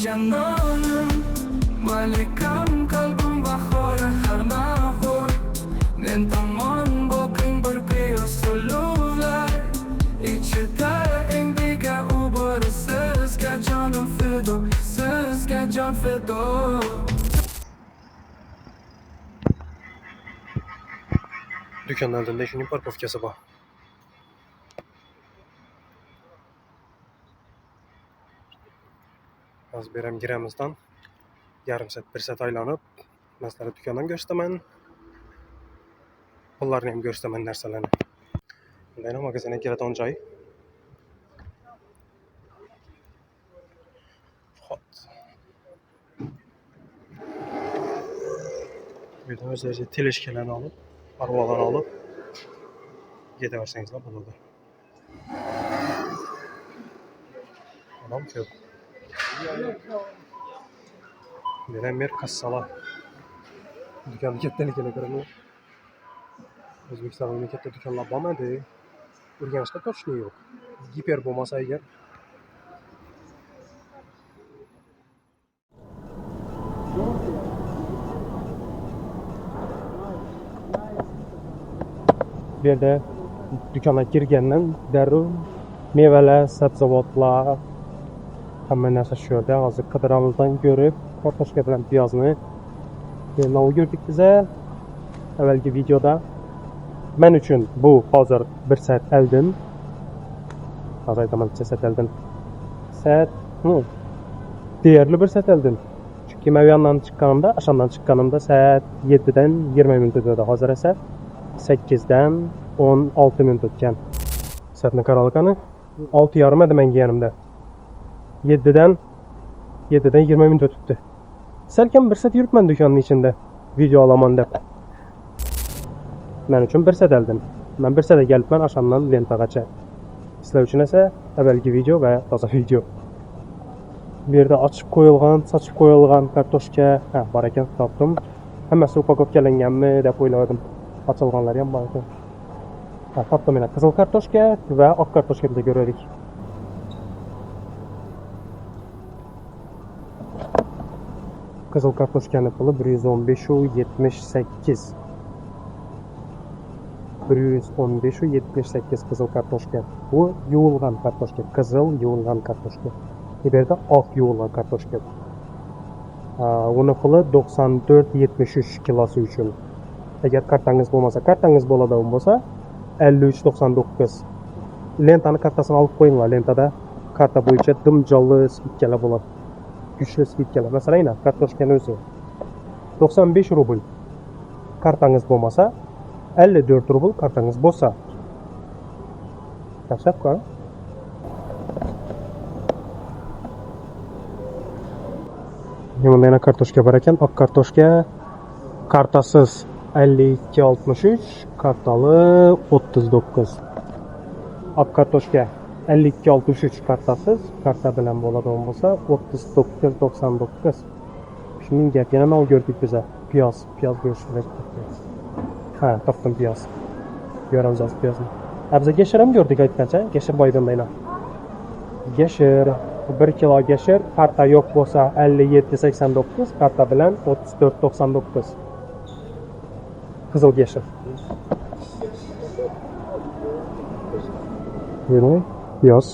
Janonim malikam qalbim bahori har nahor men tomon boqing bir qiyosuluvlar ichida eng bega ubor sizga jonim fido sizga jon fido. Dükkanın aldığında şunun parkovkası var. Az berem giremizden yarım saat bir saat aylanıp mesela dükkandan göstermen pullarını hem göstermen derslerini. Ben magazine gireden joy. Bir de özellikle teleşkelerini alıp arvalarını alıp giderseniz de bulurdu. Adam köp. Neden bir kassala dükkanı ketten kere O'zbekiston mamlakatda dükkanlar bo'lmadi. Urganchda точно yo'q. Giper bo'lmasa agar bu yerda do'konga kirgandan darrov mevalar, sabzavotlar hamma narsa shu yerda. Hozir qidiramizdan ko'rib kartoshka bilan piyozni nima ko'rdik biza avvalgi videoda. Men uchun bu hozir 1 soat oldin. Hozir aytaman 1 soat oldin. Deyarli 1 soat oldin. Chunki men yandan chiqqanimda, ashamdan chiqqanimda soat 7 dan 20 minut o'tdi. Hozir esa 8 dan 16 minut o'tgan. Soatni qaralqani 6:30 edi menga yanimda. 7 dan 20 minut o'tibdi. Salkam 1 soat yuribman do'konning ichida. Video olaman deb. Men uchun 1 soat oldin. Men 1 soatga kelibman ashamdan lentagacha. Sizlar uchun esa avvalgi video va toza video. Bu yerda ochib qo'yilgan, sochib qo'yilgan kartoshka, bor ekan, topdim. Hammasi upakovkalanganmi deb o'yladim. Ochilganlari ham bor ekan. Topdim mana qizil kartoshka va oq kartoshka bilan ko'raylik. Qizil kartoshkaning puli 115,78. 115,78 qizil kartoshka. Bu yuvilgan kartoshka, qizil yuvilgan kartoshka. Bu yerda oq yuvilgan kartoshka. Uni puli 94,73 kilosi uchun. Agar kartangiz bo'lmasa, kartangiz bo'ladigan bo'lsa 53,99. Lentani kartasini olib qo'yinglar. Lentada karta bo'yicha dimjolli skidkalar bo'ladi. Kuchli skidkalar. Masalan, kartoshkaning o'zi 95 rubl. Kartangiz bo'lmasa 54 rubl kartangiz bo'lsa. Yaxshilab qara. Mana kartoshka bor ekan, oq kartoshka kartasiz 52,63, kartali 39. Oq kartoshka 52,63 kartasiz, karta bilan bo'ladigan bo'lsa 39,99. Shuning gap yana nima ko'rdik biza? Piyoz go'sht kerak. Topdim piyoz. Göramiz az piyozni. Abza gashir ham ko'rdik aytgancha, gashir boydimlaylar. Gashir 1 kilo gashir, karta yo'q bo'lsa 57,89, karta bilan 34,99. Qizil gashir. Yine piyoz.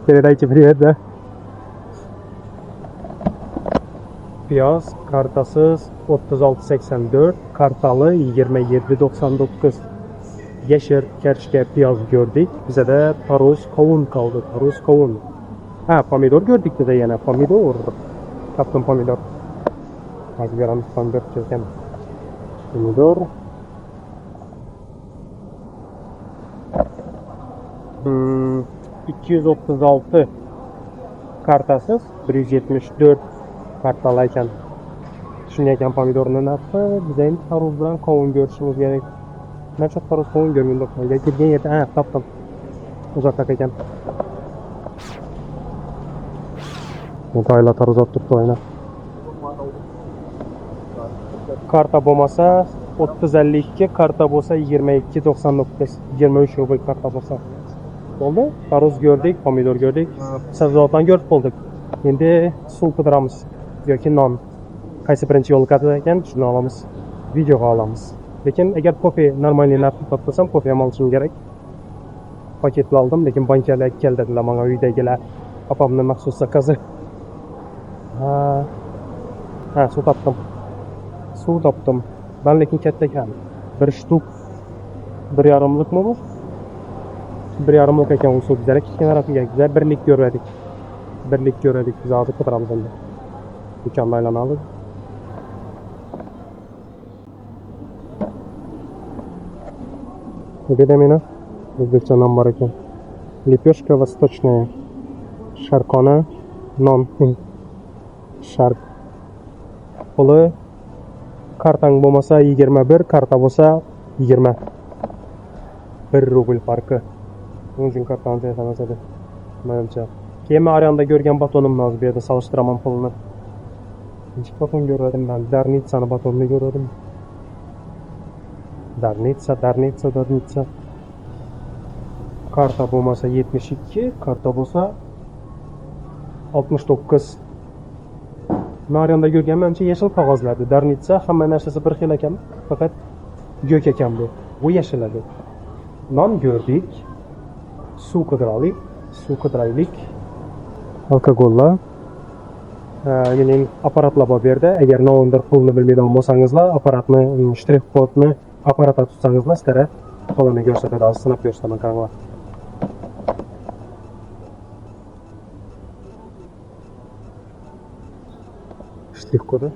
Передайте привет, да? Piyoz kartasiz 36,84, kartalı 27,99. Yashir karishga piyoz ko'rdik. Bizada tarvuz qovun qoldi. Tarvuz qovun. Pomidor ko'rdik bizda yana. Pomidor. Topdim pomidor. Hozir ko'ramiz pomidor ekan. Pomidor. Hmm, 236 kartasiz 174 kartalı ekan. Shunday ekan pomidorning narxi. Biz endi tarvuz bilan qovun ko'rishimiz kerak. Ben çok tarvuz qovun ko'rgandim. Kelgan yerda topdim. Uzoqda ekan. Bu tayla tarvuz olib turibdi oyna. Karta bo'lmasa 30,52, karta bo'lsa 22,99, 23 rubl karta bo'lsa. Bo'ldi. Tarvuz ko'rdik, pomidor ko'rdik, sabzavotlarni ko'rib bo'ldik. Endi suv qidiramiz yoki non. Qaysi birinchi yo'l qatida ekan, shuni olamiz. Videoga olamiz. Lekin agar kofe normalniy narxni topsam, kofe ham olishim kerak. Paketni oldim, lekin bankalar keldilar menga uydagilar. Opamning maxsus zakazi. Ha, suv topdim. Suv topdim. Ben lekin katta ekan. Bir shtuk 1,5-likmi bu? 1,5-lik ekan u suv. Bizlar kichkinaroqga bizlar 1-lik ko'rdik. 1-lik ko'rdik. Biz hozir qidiramiz endi. Do'konni aylanamiz. Где mina? O'zbekcha nom bor ekan. Лепешка восточная. Sharqona non. Sharq. Puli kartang bo'lmasa 21, karta bo'lsa 20. 1 rubl farqi. Bunun uchun kartani yasamas edi. Menimcha. Keyin men Aryanda ko'rgan batonimni hozir bu yerda solishtiraman pulini. Ikkinchi baton ko'rdim men. Darnitsani batonini ko'rdim. Darnitsa. Karta bo'lmasa 72, karta bo'lsa 69. Maryanda ko'rgan menimcha yashil qog'ozlardi. Darnitsa hamma narsasi bir xil ekan, faqat go'k ekan bu. Bu yashil edi. Non ko'rdik. Suv qidiraylik. Alkogollar. Mening apparatlar bor bu yerda. Agar no'ndir pulni bilmaydigan bo'lsangizlar, apparatni, shtrix kodni apparatga tutsangizlar, stara qo'lini ko'rsatadi. Hozir sinab ko'rsataman qaranglar. Shtrix kodi.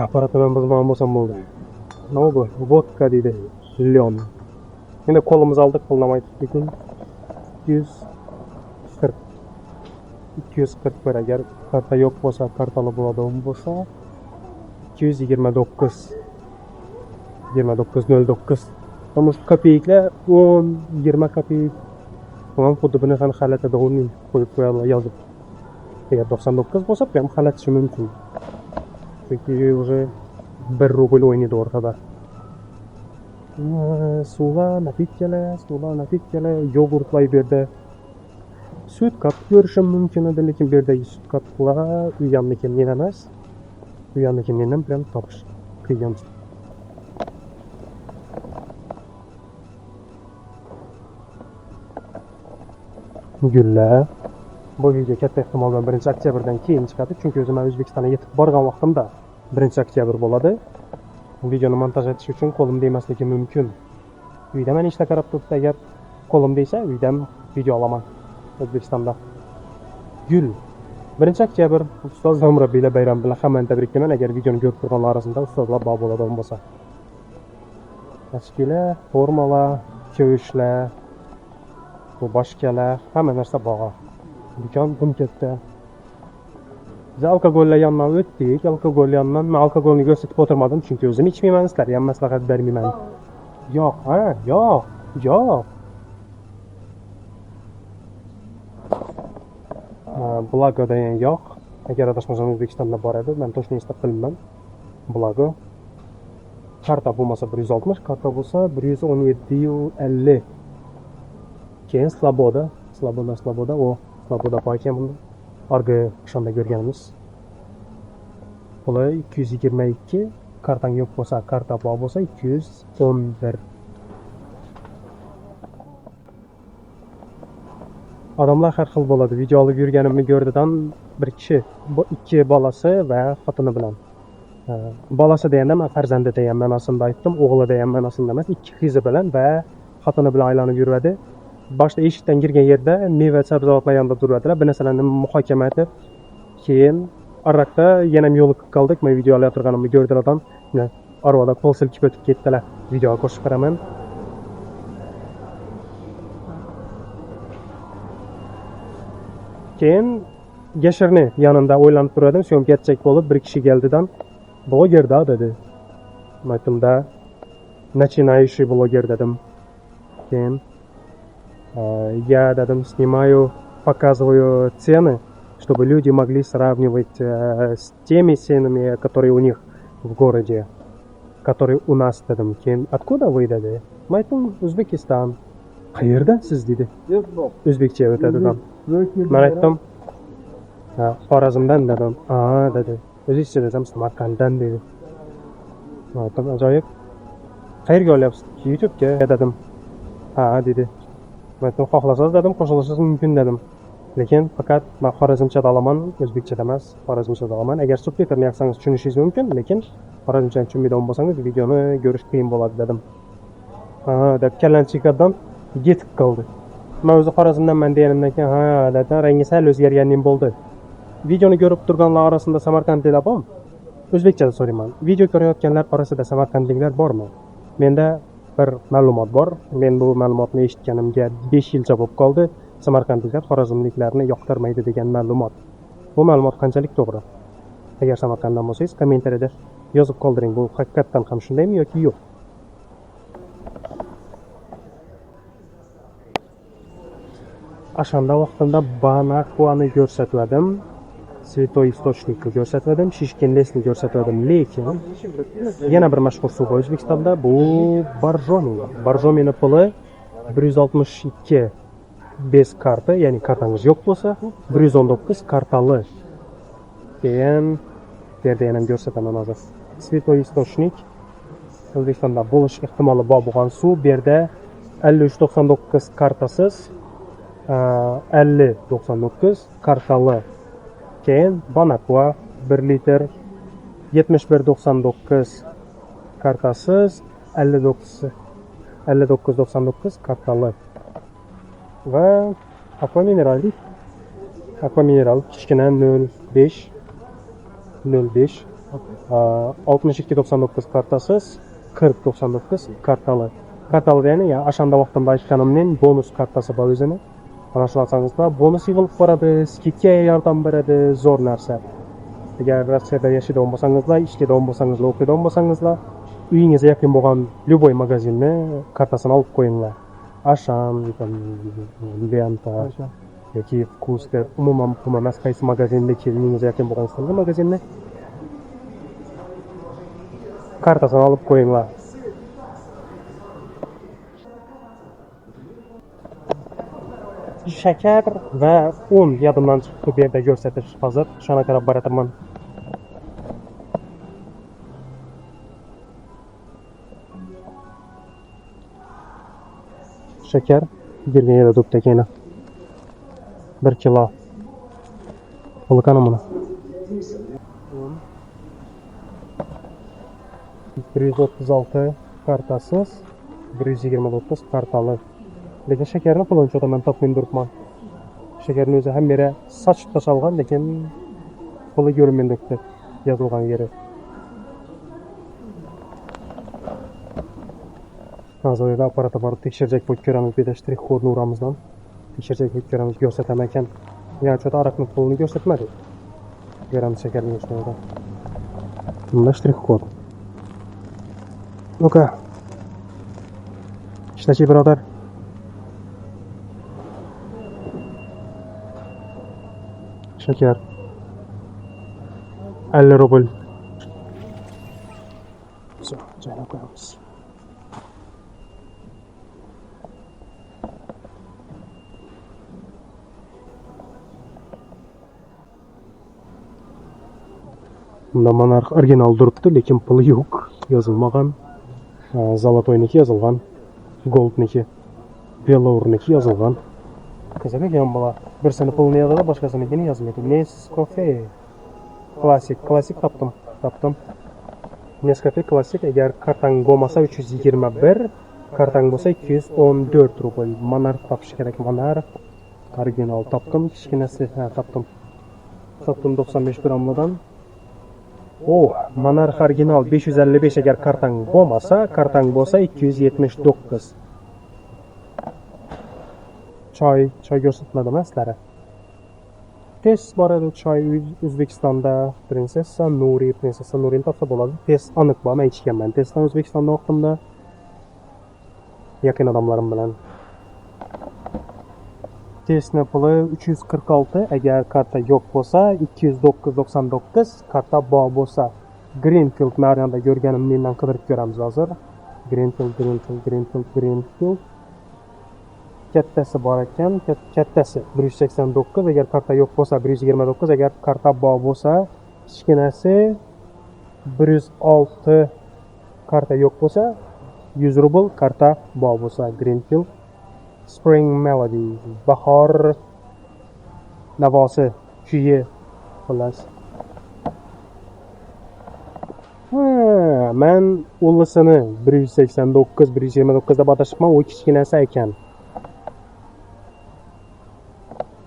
Apparatni men buzmagan bo'lsam bo'ldi. Nima bu? Vodka deydi. Leon. Endi qo'limiz oldik, qo'llamaydi. Lekin 240 bir agar karta yo'q bo'lsa, kartali bo'ladigan bo'lsa 229 29.09. Ama şu kopeyiklar 10-20 kopeyik. Tamam, xuddi buni ham xalatida o'rning qo'yib qo'yadilar yozib. Agar 99 bo'lsa, ham xalatishi mumkin. Chunki уже 1 rubl o'ynaydi o'rtada. Suvlar, napitkalar, yogurtlar bu yerda. Süt kat ko'rishim mumkin edi, lekin bu yerdagi süt katlar uyamnikin men emas. Uyamnikin mendan bilan topish qiyin. Gullar. Bu video katta ehtimol bilan 1-oktyabrdan keyin chiqadi, chunki o'zim O'zbekistonga yetib borgan vaqtimda 1-oktyabr bo'ladi. Bu videoni montaj etish uchun qo'limda emasligi mumkin. Uyda men ishda qarab turibdi, agar qo'limda esa uydan video olaman O'zbekistonda. Gul. 1-oktyabr ustozlar murabbiylar bayrami bilan hammani tabriklayman. Agar videoni ko'rib turganlar orasida ustozlar bor bo'ladigan bo'lsa. Tashkillar, formalar, ko'yishlar, bu boshqalar, hamma narsa bor. Do'kon bum katta. Biz alkogollar yonidan o'tdik. Alkogol yonidan men alkogolni ko'rsatib o'tirmadim, chunki o'zim ichmayman, sizlarga ham maslahat bermayman. Yo'q. Blagoda ham yo'q. Agar adashmasam O'zbekistonda bor edi, men точно eslab bilmayman. Blago. Karta bo'lmasa 160, karta bo'lsa 117.50. Keyin Sloboda bor ekan bunda. Arga o'shanda ko'rganimiz. Puli 222, kartang yo'q bo'lsa, karta bor bo'lsa 211. Odamlar har xil bo'ladi. Video olib yurganimni ko'rdidan bir kishi, ikki bolasi va xotini bilan. Bolasi deganda men farzandi deyman, aslida aytdim, o'g'li deyman, aslida emas, ikki qizi bilan va xotini bilan aylanib yuradi. Boshda eshikdan kirgan yerda meva sabzavotlar yonida turadilar. Bu narsalarni muhokama etib, keyin Aroqda yana yo'l qoldik. Men video olib turganimni ko'rdilardan, arvoda qo'l silkib o'tib ketdilar. Videoga qo'shib qaraman. Keyin Yashirni yanında o'ylanib turadim, syomka 'etsak bo'lib, bir kishi keldidan "Blogerda" dedi. Aytdim-da, Начинающий блогер dedim. Keyin я dedim снимаю, показываю цены, чтобы люди могли сравнивать с теми ценами, которые у них в городе, которые у нас dedim. Keyin откуда вы dedi? Men aytdim O'zbekiston. Qayerdansiz dedi. O'zbekcha o'tadi ham. Men aytdim Xorazmdan dedim. Dedi. O'zbekcha desam Samarqanddan dedi. Men aytdim ajoyib. Qayerga olyapsiz? YouTube'ga dedim. Dedi. Men aytdim xohlasangiz dedim, qo'shilishingiz mumkin dedim. Lekin faqat men xorazmchada olaman, o'zbekchada emas, xorazmchada olaman. Agar subtitrni yoqsangiz tushunishingiz mumkin, lekin xorazmchani tushunmaydigan bo'lsangiz videoni ko'rish qiyin bo'ladi dedim. Deb kallani chekadidan yetib qoldi. Men o'zi xorazmdanman deganimdan keyin dedi, rangi sal o'zgarganing bo'ldi. Videoni ko'rib turganlar orasida samarqandliklar bormi? O'zbekchada so'rayman. Video ko'rayotganlar orasida samarqandliklar bormi? Menda bir ma'lumot bor. Men bu ma'lumotni eshitganimga 5 yilcha bo'lib qoldi. Samarqandliklar xorazmliklarni yoqtirmaydi degan ma'lumot. Bu ma'lumot qanchalik to'g'ri? Agar Samarqanddan bo'lsangiz, kommentariyada yozib qoldiring. Bu haqiqatdan ham shundaymi yoki yo'q? O'shanda vaqtimda Banaxuani ko'rsatdim, Svetoy Istochnikni ko'rsatdim, Shishkin lesni ko'rsatdim, lekin yana bir mashhur suv bor O'zbekistonda, bu Borjomi. Borjomini puli 162 bez karta, ya'ni kartangiz yo'q bo'lsa, 119 kartali. Keyin yerda yana ko'rsataman hozir. Svetoy Istochnik O'zbekistonda bo'lish ehtimoli bor bo'lgan suv, bu yerda 5399 kartasiz 5099 kartali. Keyin Bonaqua 1 litr 7199 kartasiz 5999 kartali. Va Aqua Mineral kichkina 05 6299 kartasiz 4099 kartali. Kartali ya'ni o'shanda vaqtimda aytganimning bonus kartasi bor o'zini. Mana shu narsangizlar bonus yig'ilib boradi, skidkaga yordam beradi, zo'r narsa. Agar Rossiyada yashaydigan bo'lsangizlar, ishlaydigan bo'lsangizlar, o'qiydigan bo'lsangizlar, uyingizga yaqin bo'lgan любой magazinni kartasini olib qo'yinglar. Asham, Lenta yoki Vkus deb umuman muhim emas, qaysi magazinda uyingizga yaqin bo'lgan magazinni kartasini olib qo'yinglar. Shakar va un yodimdan chiqdi, bu yerda ko'rsatish hozir. Shuna qarab boraman. Shakar 27 dupta kena. 1 kilo. Qolqani buni. 136 kartasiz, 129 kartali. Lekin shakarni pulini cho'taman topmay turibman. Shakarni o'zi ham yere sochib tashalgan, lekin puli ko'rinmayapti yozilgan yeri. Hozirda apparatga borib tekshirjak bo'lib ko'ramiz, bu yerda shtrix kodni uramizdan. Tekshirjak bo'lib ko'ramiz, ko'rsataman ekan. Yani cho'ta aroqni pulini ko'rsatmadi. Ko'ramiz shakarni ishlaydi. Bunda shtrix kod. Ну-ка. Ishlachi birodar. Shakar 50 rubl. Joylab qo'yamiz. Bunda Monarx original turibdi, lekin puli yo'q, yozilmagan. Zolotoyniki yozilgan, Goldniki, Belorniki yozilgan. Qiziqgan bola. Birsini pulini yozadi, boshqasinikini yozmaydi. Nescafe Classic topdim. Nescafe Classic agar kartang bo'lmasa 321, kartang bo'lsa 214 rubl. Monarx topish kerak. Monarx original topdim, kichkinasi topdim. 95 grammdan. Monarx original 555 agar kartang bo'lmasa, kartang bo'lsa 279. Choy ko'rsatmadimi sizlarga? Test bor edi, choy O'zbekistonda Prinsessa Nurini topsa bo'ladi. Test aniq bor, men ichganman. Testdan O'zbekistonda vaqtimda Yaqin adamlarım bilan. Testni puli 346, agar karta yo'q bo'lsa 209.99, karta bor bo'lsa Greenfield nariyanda ko'rganim mendan qidirib ko'ramiz hozir. Greenfield. Kattasi bor ekan, kattasi 189, agar karta yo'q bo'lsa 129, agar karta bor bo'lsa kichkinasi 106, karta yo'q bo'lsa 100 rubl, karta bor bo'lsa Greenfield. Spring Melody, bahor navosi, kuyi xullas. Men ulisini 189, 129 deb atashibman, u kichkinasi ekan.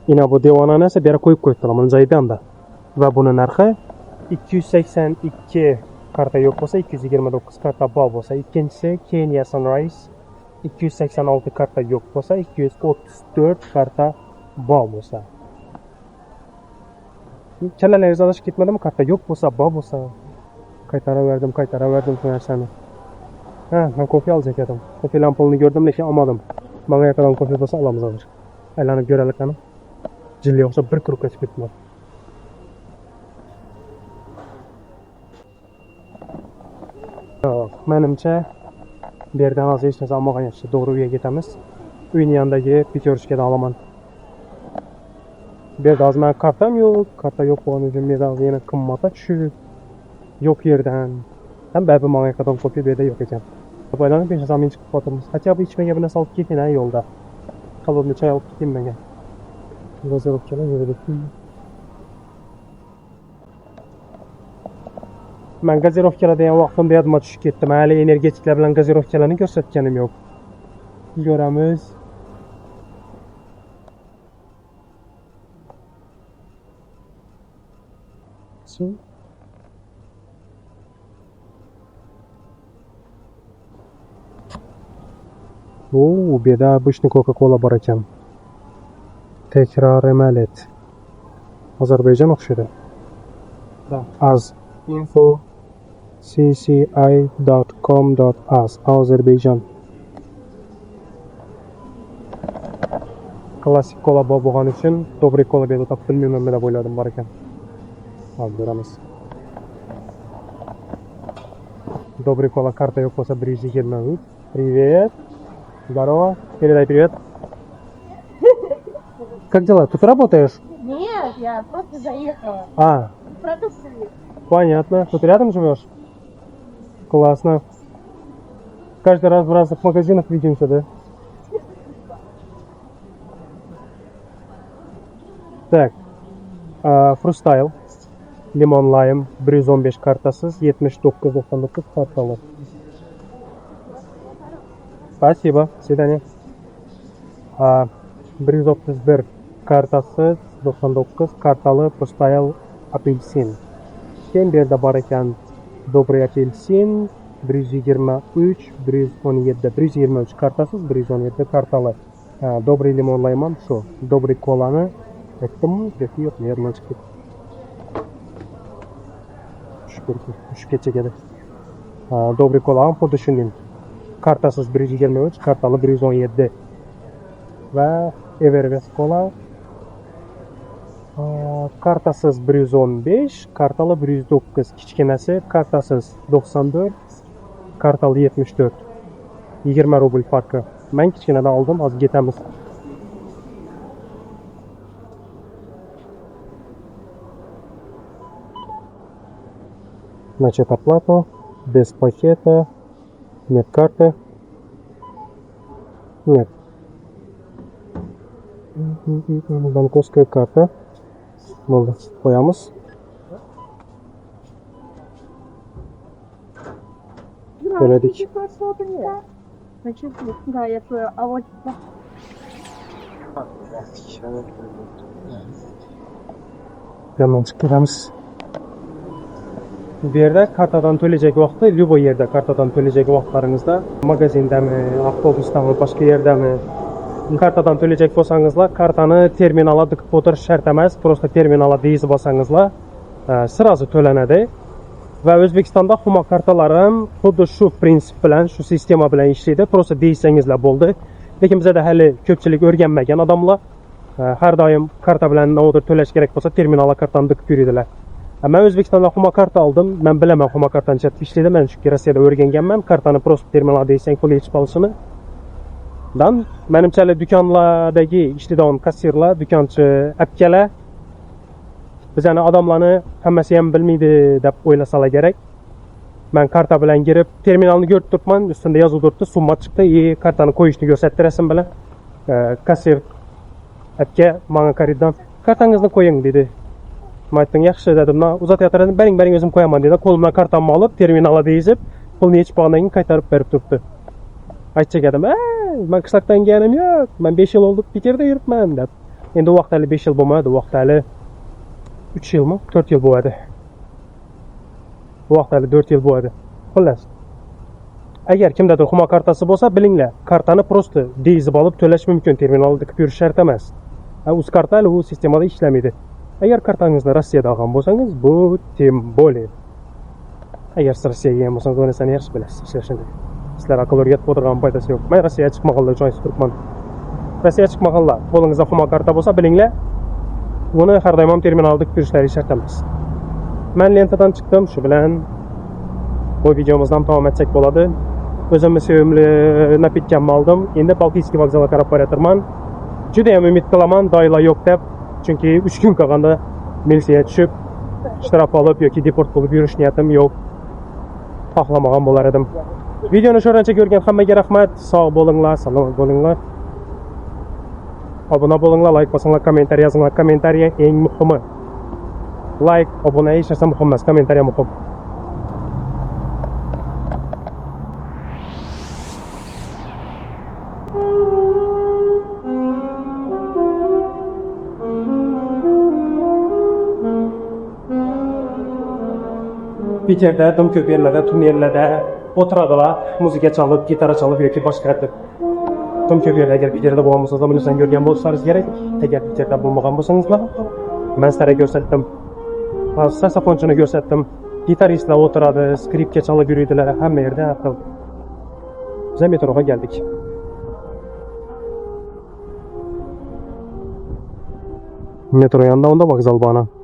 Ina bu devonani esa bera qo'yib qo'yibdilar mana joyda. Va buni narxi 282, karta yo'q bo'lsa 229, karta bor bo'lsa. Ikkinchisi Kenya Sunrise 286, karta yo'q bo'lsa 234, karta bor bo'lsa. Chalalaringiz adashib ketmadimi? Karta yo'q bo'lsa, bor bo'lsa qaytaraverdim shu narsani. Men kofe olacak edim. Kofe lampalını gördüm, lekin olmadim. Bana yaqindan kofe bo'lsa olamiz hozir. Aylanib ko'raylik qani. Jilli o'xshab bir kuruk ochib ketdim. Menimcha bu yerdan hozir hech narsa olmagan yaxshi. To'g'ri uyga ketamiz. Uyning yonidagi Petershkadan olaman. Bu yerda hozir men kartam yo'q. Karta yo'q bo'lgani uchun men hozir yana qimmatga tushib yo'q yerdan. Ham babi menga yaqindan kofe bu yerda yo'q ekan. Baylanib besh narsani chiqib qolamiz. Hatto bu ichmaga bir narsa olib keting yo'lda. Qalbimni choy olib keting menga. Gazirovkalar yuribdi. Men gazirovkalar degan vaqtimda yodimga tushib ketdi. Men hali energetiklar bilan gazirovkalarni ko'rsatganim yo'q. Ko'ramiz. Bu yerda обычный Coca-Cola bor ekan. Tekrar emalet. Ozarbayjon o'xshaydi. Az info cci.com.az Ozarbayjon. Klassik kola bor bo'lgani uchun Dobry kola berib topib bilmayman deb o'yladim bor ekan. Hozir ko'ramiz. Dobry kola karta yo'q bo'lsa 120. Привет. Здорово. Передай привет. Как дела? Тут работаешь? Нет, я просто заехала. Продукты. Понятно. Тут рядом живешь? Классно. Каждый раз в разных магазинах видимся, да? Так. Фрустайл. Limon lime 115 kartasız 79.99 kartalı. Спасибо. Свидания. 131 kartasız 99 kartalı Фрустайл apelsin. Keyin bu yerda bor ekan Добрый apelsin 123, 123 kartasız 117 kartalı. Добрый limon lime şu. Добрый kolani aytdim, yo'q, yerdan chiqib ketdi. Şu keçegedi. Dobry kola xuddi shunday. Kartasiz 123, kartalı 117. Va Evervest kola kartasiz 115, kartalı 109, kichkinasi kartasiz 94, kartalı 74. 20 rubl farqi. Men kichkinadan oldim, hozir ketamiz. Значит, оплата без пакета, нет карты, нет. Банковская карта. Можно qo'yamiz. To'ladik. Да, я твою, а вот Yandan chiqib ketamiz. Bu yerda kartadan to'laydigan vaqtda, любой yerda kartadan to'laydigan vaqtlaringizda, magazindami, avtobusdami, boshqa yerdami kartadan to'laydigan bo'lsangizlar, kartani terminalga tiqib o'tirish shart emas, просто terminalga deyizib olsangizlar, sразу to'lanadi. va O'zbekistonda Humo kartalarim xuddi shu prinsip bilan, shu sistema bilan ishlaydi. Просто deysangizlar bo'ldi. Lekin bizda hali ko'pchilik o'rganmagan odamlar har doim karta bilan nodir to'lash kerak bo'lsa, terminalga kartani dikib yuradilar. Men O'zbekistonda Humo karta oldim. Men bilaman Humo kartani chetda ishlaydi. Men chunki Rossiyada o'rganganman. Kartani просто terminalga deysang pul yechib olishini. Dan menimchalik do'konlardagi ishlaydigan kassirlar, do'konchi akalar bizani odamlarni hammasi ham bilmaydi deb o'ylasalar kerak. Men karta bilan girib, terminalni ko'rib turibman, ustida yozib turibdi, summa chiqdi, kartani qo'yishni ko'rsatdi rasm bilan. Kassir aka menga qariddan kartangizni qo'ying dedi. Men aytdim, yaxshi dedim, uzatayotiradim, bering o'zim qo'yaman dedi. Qo'limdan kartamni olib, terminalga yezib, pulni yechib olgandan keyin qaytarib berib turibdi. Aytchak edim, men qishloqdan kelganim yo'q, men 5 yil oldi Peterda yuribman deb. Endi u vaqt hali 5 yil bo'lmadi, u vaqt hali 3 yilmi, 4 yil bo'ladi. Bu vaqt hali 4 yil bo'ladi. Xullas. Agar kimdadir Humo kartasi bo'lsa, bilinglar, kartani просто deyizib olib to'lash mumkin, terminalda qilib yurish shart emas. Uz karta hali u sistemada ishlamaydi. Agar kartangizni Rossiyada olgan bo'lsangiz, bu tem более. Agar siz Rossiyaga kelgan bo'lsangiz, bu narsani yaxshi bilasiz, ishlashni. Sizlar aql o'rgatib o'tirgan foydasi yo'q. Men Rossiyaga chiqmaganlar uchun aytib turibman. Rossiyaga chiqmaganlar, qo'lingizda Humo karta bo'lsa, bilinglar, buni har doim terminalda qilib yurishlari shart emas. Men lentadan chiqdim, shu bilan bu videomizni ham davom etsak bo'ladi. O'zimni sevimli napitkamni oldim. Endi Baltiyskiy vokzalga qarab borayotirman. Juda ham umid qilaman, doylar yo'q deb, chunki 3 kun qolganda militsiyaga tushib, shtraf olib yoki deport bo'lib yurish niyatim yo'q. Xohlamagan bo'lar edim. Videoni sho'rancha ko'rgan hammaga rahmat. Sog' bo'linglar, salomat bo'linglar. Obuna bo'linglar, like bosinglar, kommentariy yozinglar. Kommentariy eng muhimi. Like, obuna hech narsa muhim emas, kommentariy muhim. Peterda, dum ko'p yerlarda, tunnellarda o'tiradilar, muzika chalib, gitara chalib yoki boshqa dum ko'p yerda. Agar Peterda bo'lgan bo'lsangiz, buni ko'rgan bo'lsangiz kerak. Agar Peterda bo'lmagan bo'lsangizlar, men sizlarga ko'rsatdim. Saksofonchini ko'rsatdim. Gitaristlar o'tiradi, skripka chalib yuradilar, hamma yerda aql. Biz metroga keldik. Metro yonida unda vokzal bor.